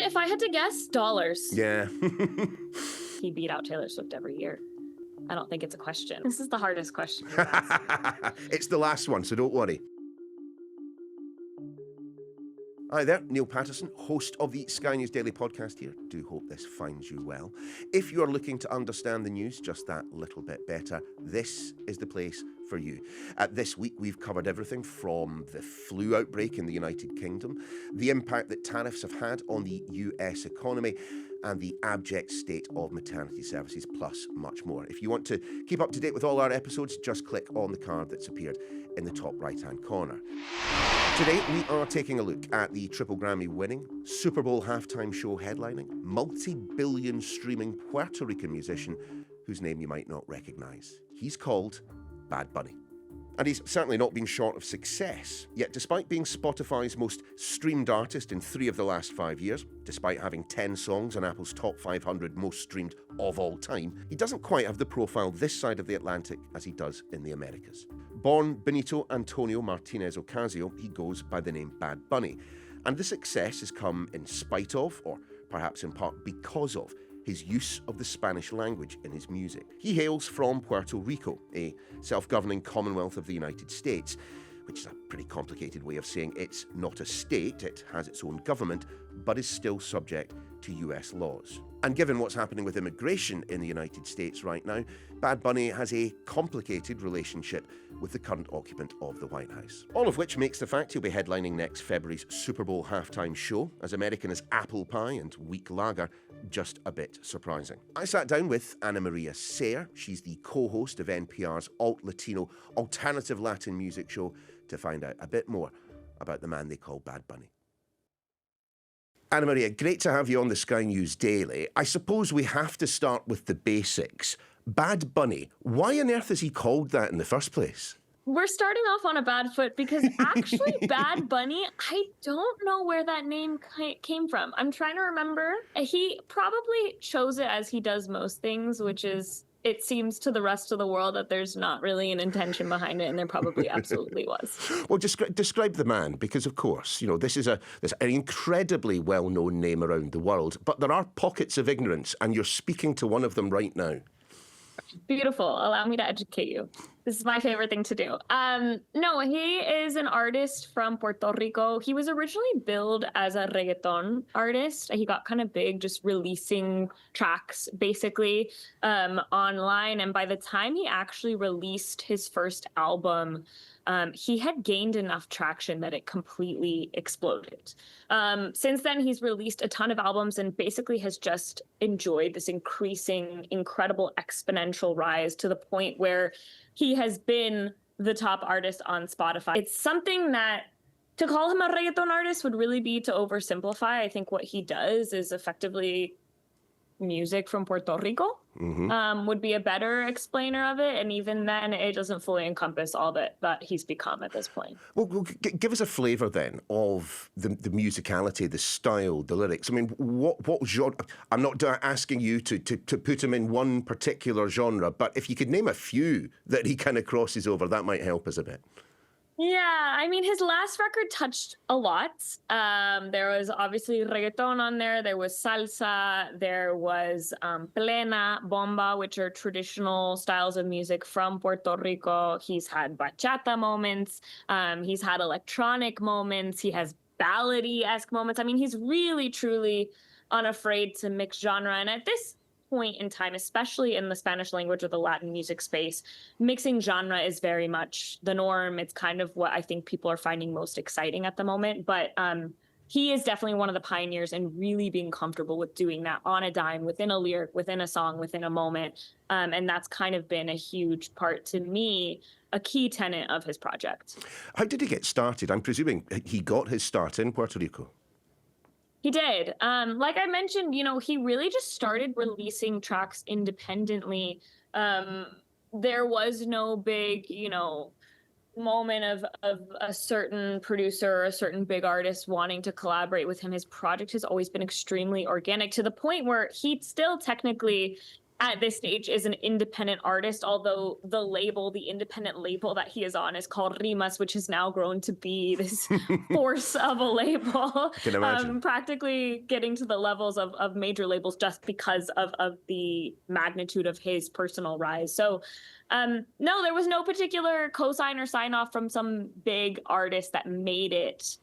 if I had to guess, dollars. Yeah. He beat out Taylor Swift every year. I don't think it's a question. This is the hardest question you've asked. It's the last one, so don't worry. Hi there, Neil Patterson, host of the Sky News Daily podcast here. Do hope this finds you well. If you're looking to understand the news just that little bit better, this is the place for you. This week we've covered everything from the flu outbreak in the United Kingdom, the impact that tariffs have had on the US economy, and the abject state of maternity services, plus much more. If you want to keep up to date with all our episodes, just click on the card that's appeared in the top right-hand corner. Today, we are taking a look at the Triple Grammy-winning, Super Bowl halftime show headlining, multi-billion streaming Puerto Rican musician whose name you might not recognise. He's called Bad Bunny. And he's certainly not been short of success. Yet despite being Spotify's most streamed artist in 3 of the last 5 years, despite having 10 songs on Apple's top 500 most streamed of all time, he doesn't quite have the profile this side of the Atlantic as he does in the Americas. Born Benito Antonio Martinez Ocasio, he goes by the name Bad Bunny. And the success has come in spite of, or perhaps in part because of, his use of the Spanish language in his music. He hails from Puerto Rico, a self-governing Commonwealth of the United States, which is a pretty complicated way of saying it's not a state, it has its own government, but is still subject to US laws. And given what's happening with immigration in the United States right now, Bad Bunny has a complicated relationship with the current occupant of the White House. All of which makes the fact he'll be headlining next February's Super Bowl halftime show, as American as apple pie and weak lager, just a bit surprising. I sat down with Anamaria Sayre. She's the co-host of NPR's Alt.Latino alternative Latin music show, to find out a bit more about the man they call Bad Bunny. Anamaria, great to have you on the Sky News Daily. I suppose we have to start with the basics. Bad Bunny, why on earth is he called that in the first place? We're starting off on a bad foot because actually Bad Bunny, I don't know where that name came from. I'm trying to remember. He probably chose it as he does most things, which is, it seems to the rest of the world that there's not really an intention behind it, and there probably absolutely was. Well, describe the man, because of course, you know, this is an incredibly well-known name around the world, but there are pockets of ignorance, and you're speaking to one of them right now. Beautiful. Allow me to educate you. This is my favorite thing to do. No, he is an artist from Puerto Rico. He was originally billed as a reggaeton artist. He got kind of big just releasing tracks basically online. And by the time he actually released his first album, he had gained enough traction that it completely exploded. Since then, he's released a ton of albums and basically has just enjoyed this increasing, incredible exponential rise to the point where he has been the top artist on Spotify. It's something that to call him a reggaeton artist would really be to oversimplify. I think what he does is effectively music from Puerto Rico, would be a better explainer of it. And even then, it doesn't fully encompass all that he's become at this point. Well, give us a flavour then of the musicality, the style, the lyrics. I mean, what genre? I'm not asking you to put him in one particular genre, but if you could name a few that he kind of crosses over, that might help us a bit. Yeah, I mean, his last record touched a lot. There was obviously reggaeton on there. There was salsa. There was plena, bomba, which are traditional styles of music from Puerto Rico. He's had bachata moments. He's had electronic moments. He has ballady-esque moments. I mean, he's really, truly unafraid to mix genre. And at this point in time, especially in the Spanish language or the Latin music space, mixing genre is very much the norm. It's kind of what I think people are finding most exciting at the moment. But he is definitely one of the pioneers in really being comfortable with doing that on a dime, within a lyric, within a song, within a moment. And that's kind of been a huge part, to me, a key tenet of his project. How did he get started? I'm presuming he got his start in Puerto Rico. He did. Like I mentioned, you know, he really just started releasing tracks independently. There was no big, you know, moment of a certain producer or a certain big artist wanting to collaborate with him. His project has always been extremely organic, to the point where he still technically at this stage is an independent artist, although the independent label that he is on is called Rimas, which has now grown to be this force of a label. I can imagine. Practically getting to the levels of major labels just because of the magnitude of his personal rise. So no, there was no particular cosign or sign off from some big artist that made it,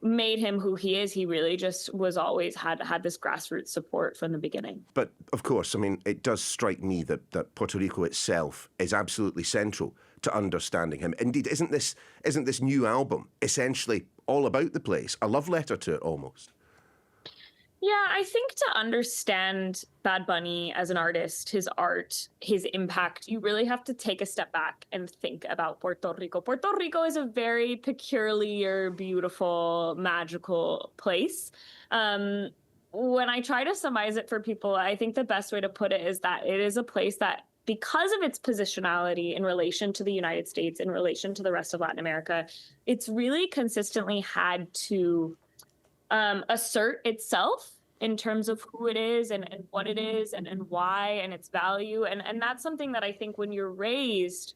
made him who he is. He really just was always had this grassroots support from the beginning. But of course, I mean, it does strike me that Puerto Rico itself is absolutely central to understanding him. Indeed, isn't this new album essentially all about the place? A love letter to it almost. Yeah, I think to understand Bad Bunny as an artist, his art, his impact, you really have to take a step back and think about Puerto Rico. Puerto Rico is a very peculiar, beautiful, magical place. When I try to surmise it for people, I think the best way to put it is that it is a place that, because of its positionality in relation to the United States, in relation to the rest of Latin America, it's really consistently had to assert itself in terms of who it is and what it is and why and its value. And that's something that I think when you're raised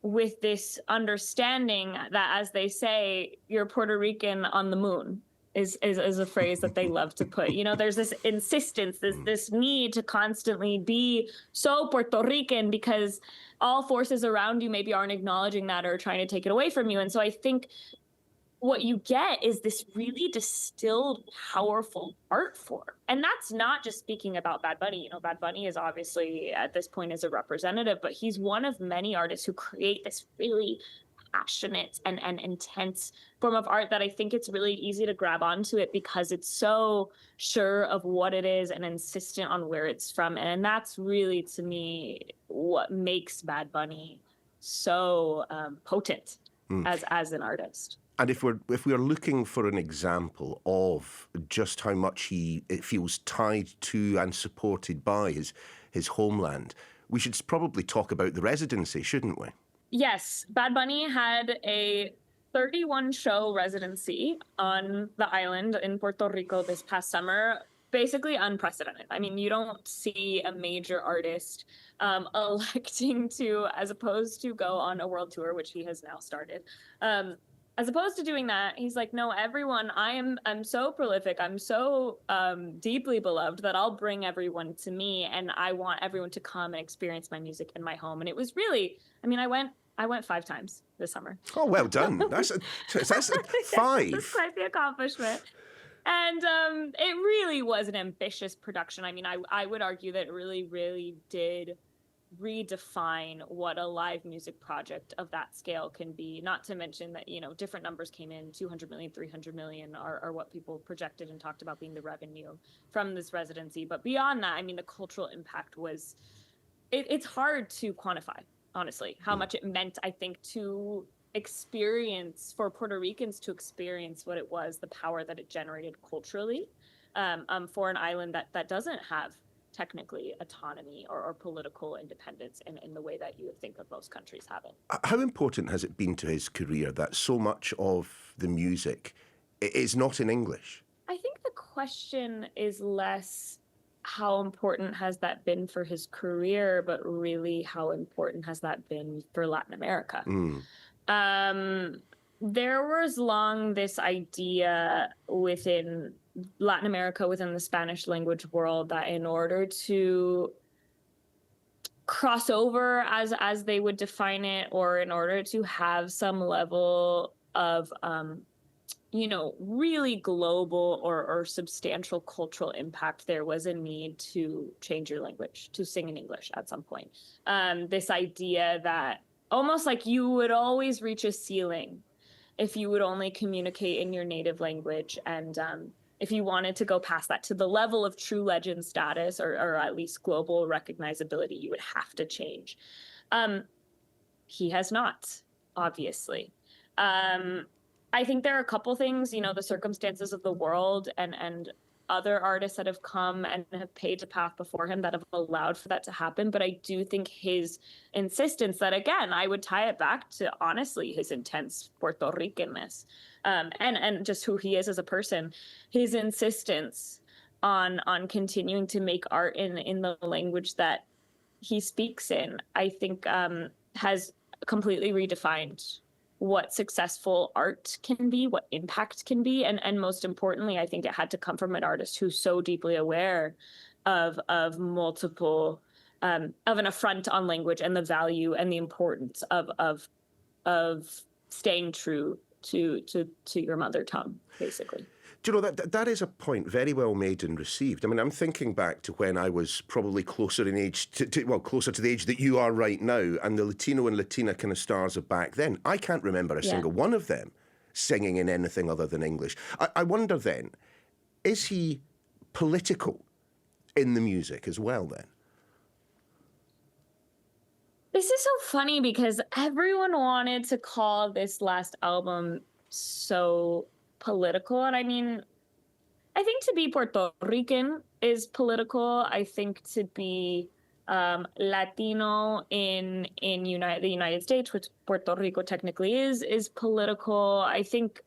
with this understanding that, as they say, you're Puerto Rican on the moon is a phrase that they love to put. There's this insistence, this need to constantly be so Puerto Rican because all forces around you maybe aren't acknowledging that or trying to take it away from you. And so I think what you get is this really distilled, powerful art form. And that's not just speaking about Bad Bunny. Bad Bunny is obviously at this point is a representative, but he's one of many artists who create this really passionate and intense form of art that I think it's really easy to grab onto it because it's so sure of what it is and insistent on where it's from. And that's really, to me, what makes Bad Bunny so potent as an artist. And if we're looking for an example of just how much it feels tied to and supported by his homeland, we should probably talk about the residency, shouldn't we? Yes, Bad Bunny had a 31-show residency on the island in Puerto Rico this past summer. Basically unprecedented. I mean, you don't see a major artist electing to, as opposed to go on a world tour, which he has now started. As opposed to doing that, he's like, no, everyone, I'm so prolific, I'm so deeply beloved that I'll bring everyone to me, and I want everyone to come and experience my music in my home. And it was really, I mean, I went 5 times this summer. Oh, well done. That's 5. That's quite the accomplishment. And it really was an ambitious production. I mean, I would argue that it really, really did redefine what a live music project of that scale can be, not to mention that different numbers came in. 200 million, 300 million are what people projected and talked about being the revenue from this residency. But beyond that, I mean, the cultural impact was it's hard to quantify, honestly, how much it meant, I think, to experience, for Puerto Ricans to experience what it was, the power that it generated culturally for an island that doesn't have technically autonomy or political independence in the way that you would think of most countries having. How important has it been to his career that so much of the music is not in English? I think the question is less how important has that been for his career, but really how important has that been for Latin America? There was long this idea within Latin America, within the Spanish language world, that in order to cross over, as they would define it, or in order to have some level of, really global or substantial cultural impact, there was a need to change your language, to sing in English at some point. This idea that almost like you would always reach a ceiling if you would only communicate in your native language. And if you wanted to go past that to the level of true legend status or at least global recognizability, you would have to change. He has not, obviously. I think there are a couple things, the circumstances of the world and other artists that have come and have paved a path before him that have allowed for that to happen. But I do think his insistence that, again, I would tie it back to, honestly, his intense Puerto Ricanness and just who he is as a person, his insistence on continuing to make art in the language that he speaks in, I think has completely redefined what successful art can be, what impact can be, and most importantly, I think it had to come from an artist who's so deeply aware of multiple of an affront on language and the value and the importance of staying true to your mother tongue, basically. Do you know, that is a point very well made and received. I mean, I'm thinking back to when I was probably closer in age, closer to the age that you are right now, and the Latino and Latina kind of stars of back then. I can't remember a single one of them singing in anything other than English. I wonder then, is he political in the music as well then? This is so funny because everyone wanted to call this last album so political. And I mean, I think to be Puerto Rican is political. I think to be Latino in the United States, which Puerto Rico technically is political. I think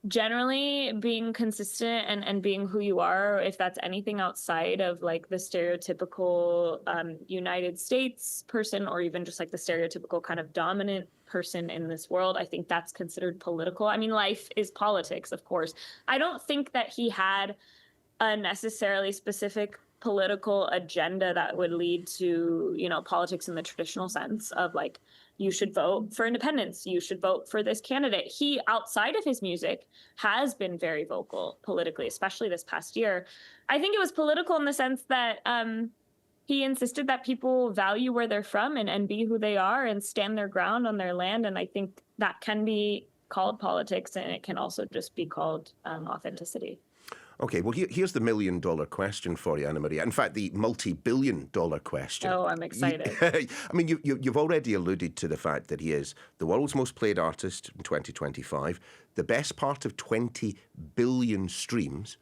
generally being consistent and being who you are, if that's anything outside of like the stereotypical United States person, or even just like the stereotypical kind of dominant person in this world, I think that's considered political. I mean, life is politics, of course. I don't think that he had a necessarily specific political agenda that would lead to, you know, politics in the traditional sense of like, you should vote for independence, you should vote for this candidate. He, outside of his music, has been very vocal politically, especially this past year. I think it was political in the sense that he insisted that people value where they're from and be who they are and stand their ground on their land. And I think that can be called politics, and it can also just be called authenticity. Okay, well, here's the million-dollar question for you, Anamaria. In fact, the multi-billion-dollar question. Oh, I'm excited. I mean, you've already alluded to the fact that he is the world's most played artist in 2025, the best part of 20 billion streams.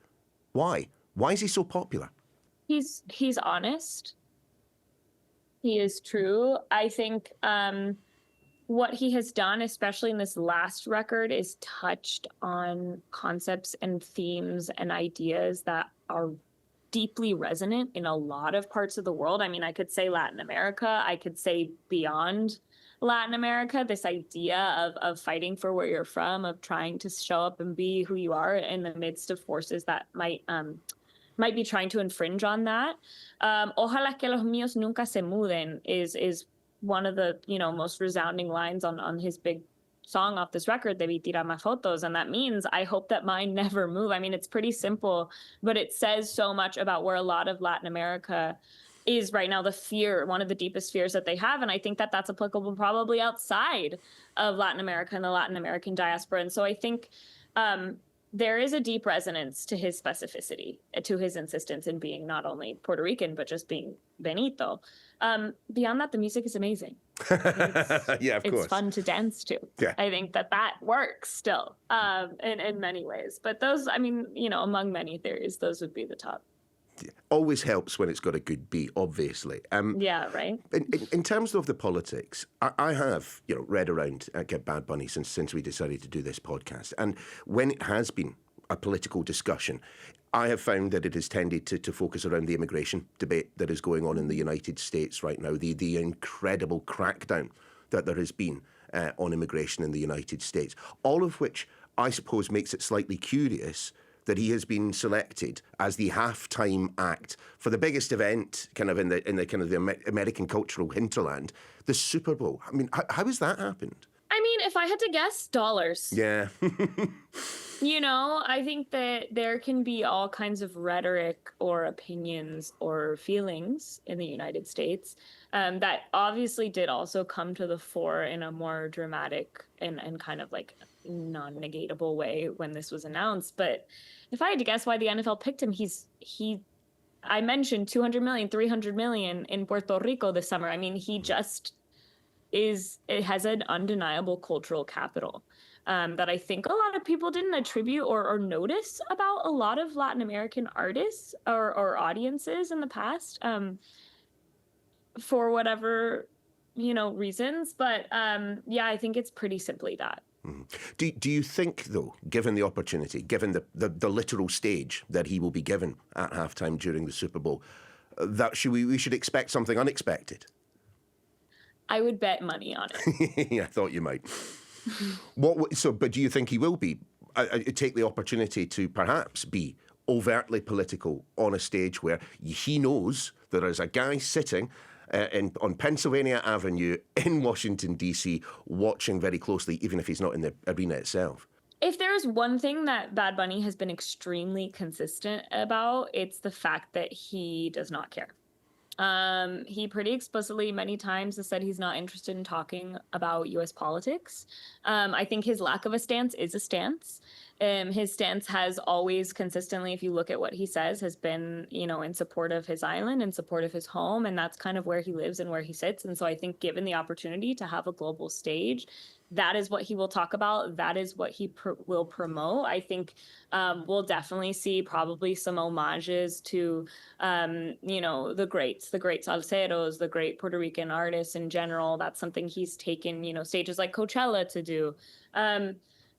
Why? Why is he so popular? He's honest. He is true. I think what he has done, especially in this last record, is touched on concepts and themes and ideas that are deeply resonant in a lot of parts of the world. I mean, I could say Latin America, I could say beyond Latin America, this idea of fighting for where you're from, of trying to show up and be who you are in the midst of forces that might be trying to infringe on that. Ojalá que los míos nunca se muden is one of the, you know, most resounding lines on his big song off this record, Debí tirar más fotos. And that means, I hope that mine never move. I mean, it's pretty simple, but it says so much about where a lot of Latin America is right now, the fear, one of the deepest fears that they have. And I think that that's applicable probably outside of Latin America and the Latin American diaspora. And so I think there is a deep resonance to his specificity, to his insistence in being not only Puerto Rican, but just being Benito. Beyond that, the music is amazing. Yeah, of course. It's fun to dance to. Yeah. I think that works still in many ways. But those, I mean, you know, among many theories, those would be the top. Always helps when it's got a good beat, obviously. Yeah, right. In terms of the politics, I have, you know, read around Get Bad Bunny since we decided to do this podcast, and when it has been a political discussion, I have found that it has tended to focus around the immigration debate that is going on in the United States right now, the incredible crackdown that there has been on immigration in the United States, all of which I suppose makes it slightly curious that he has been selected as the halftime act for the biggest event kind of in the kind of the American cultural hinterland, the Super Bowl. I mean, how has that happened? I mean, if I had to guess, dollars. Yeah. You know, I think that there can be all kinds of rhetoric or opinions or feelings in the United States that obviously did also come to the fore in a more dramatic and kind of like non-negatable way when this was announced. But if I had to guess why the NFL picked him, I mentioned 200 million, 300 million in Puerto Rico this summer. I mean, it has an undeniable cultural capital that I think a lot of people didn't attribute or notice about a lot of Latin American artists or audiences in the past for whatever, you know, reasons. But yeah, I think it's pretty simply that. Do you think, though, given the opportunity, given the literal stage that he will be given at halftime during the Super Bowl, that we should expect something unexpected? I would bet money on it. Yeah, I thought you might. But do you think he will be take the opportunity to perhaps be overtly political on a stage where he knows there is a guy sitting on Pennsylvania Avenue in Washington, D.C., watching very closely, even if he's not in the arena itself? If there's one thing that Bad Bunny has been extremely consistent about, it's the fact that he does not care. He pretty explicitly many times has said he's not interested in talking about U.S. politics. I think his lack of a stance is a stance. His stance has always consistently, if you look at what he says, has been, in support of his island, in support of his home, and that's kind of where he lives and where he sits. And so I think given the opportunity to have a global stage, that is what he will talk about. That is what he will promote. I think we'll definitely see probably some homages to, the greats salseros, the great Puerto Rican artists in general. That's something he's taken, stages like Coachella to do.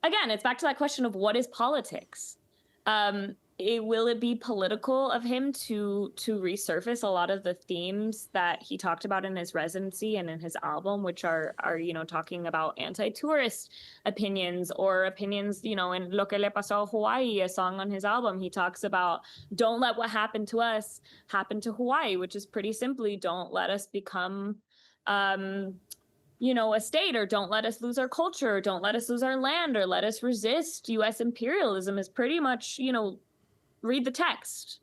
Again, it's back to that question of what is politics? Will it be political of him to resurface a lot of the themes that he talked about in his residency and in his album, which are talking about anti-tourist opinions or opinions, in Lo que le pasó a Hawaii, a song on his album. He talks about don't let what happened to us happen to Hawaii, which is pretty simply don't let us become a state, or don't let us lose our culture, or don't let us lose our land, or let us resist U.S. imperialism is pretty much, read the text,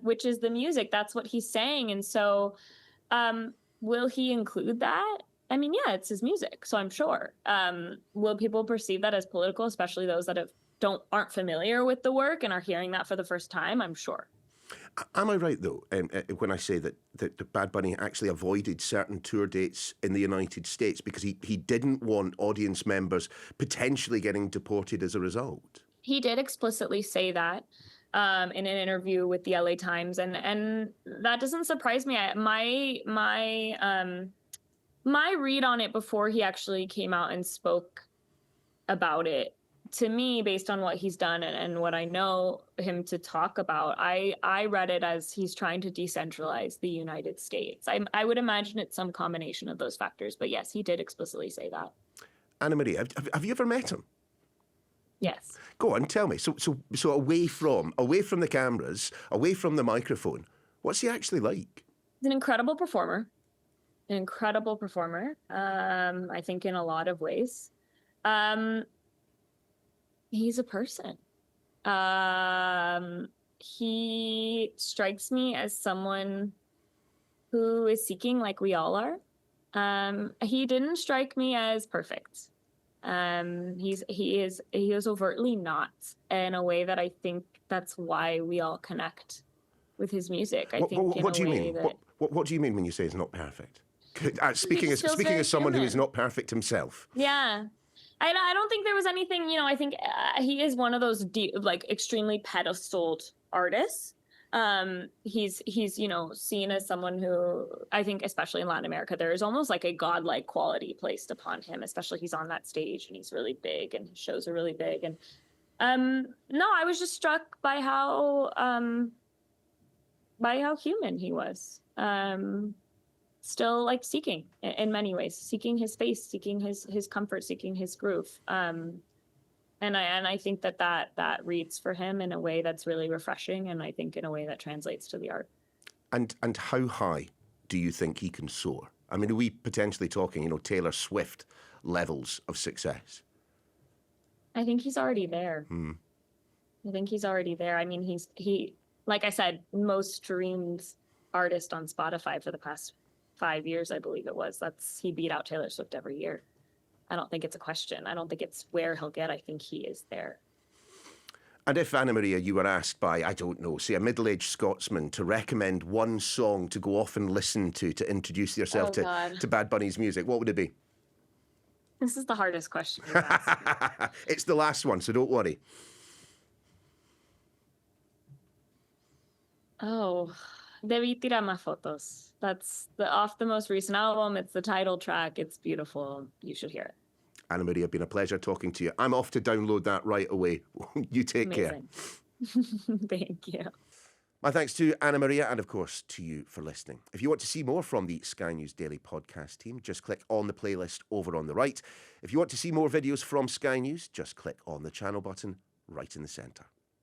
which is the music. That's what he's saying. And so will he include that? I mean, yeah, it's his music, so I'm sure. Will people perceive that as political, especially those that aren't familiar with the work and are hearing that for the first time? I'm sure. Am I right, though, when I say that Bad Bunny actually avoided certain tour dates in the United States because he didn't want audience members potentially getting deported as a result? He did explicitly say that in an interview with the LA Times, and that doesn't surprise me. My read on it before he actually came out and spoke about it, to me, based on what he's done and what I know him to talk about, I read it as he's trying to decentralize the United States. I would imagine it's some combination of those factors, but yes, he did explicitly say that. Anamaria, have you ever met him? Yes. Go on, tell me. So away from the cameras, away from the microphone, what's he actually like? He's an incredible performer. I think in a lot of ways. He's a person. He strikes me as someone who is seeking, like we all are. He didn't strike me as perfect. He is overtly not, in a way that I think that's why we all connect with his music. What do you mean? What do you mean when you say he's not perfect? Speaking as someone who is not perfect himself. Yeah. I don't think there was anything, I think he is one of those extremely pedestaled artists. He's seen as someone who, I think, especially in Latin America, there is almost like a godlike quality placed upon him, especially he's on that stage and he's really big and his shows are really big. And no, I was just struck by how human he was. Still seeking in many ways, seeking his space, seeking his comfort, seeking his groove. And I think that reads for him in a way that's really refreshing, and I think in a way that translates to the art. And how high do you think he can soar? I mean, are we potentially talking, Taylor Swift levels of success? I think he's already there. I think he's already there. I mean, he like I said, most streamed artist on Spotify for the past 5 years, I believe it was. He beat out Taylor Swift every year. I don't think it's a question. I don't think it's where he'll get. I think he is there. And if, Anamaria, you were asked by, I don't know, say a middle-aged Scotsman to recommend one song to go off and listen to introduce yourself to Bad Bunny's music, what would it be? This is the hardest question you've asked me. It's the last one, so don't worry. Oh, Debí tirar más fotos. That's off the most recent album. It's the title track. It's beautiful. You should hear it. Anamaria, been a pleasure talking to you. I'm off to download that right away. You take care. Thank you. My thanks to Anamaria and, of course, to you for listening. If you want to see more from the Sky News Daily podcast team, just click on the playlist over on the right. If you want to see more videos from Sky News, just click on the channel button right in the centre.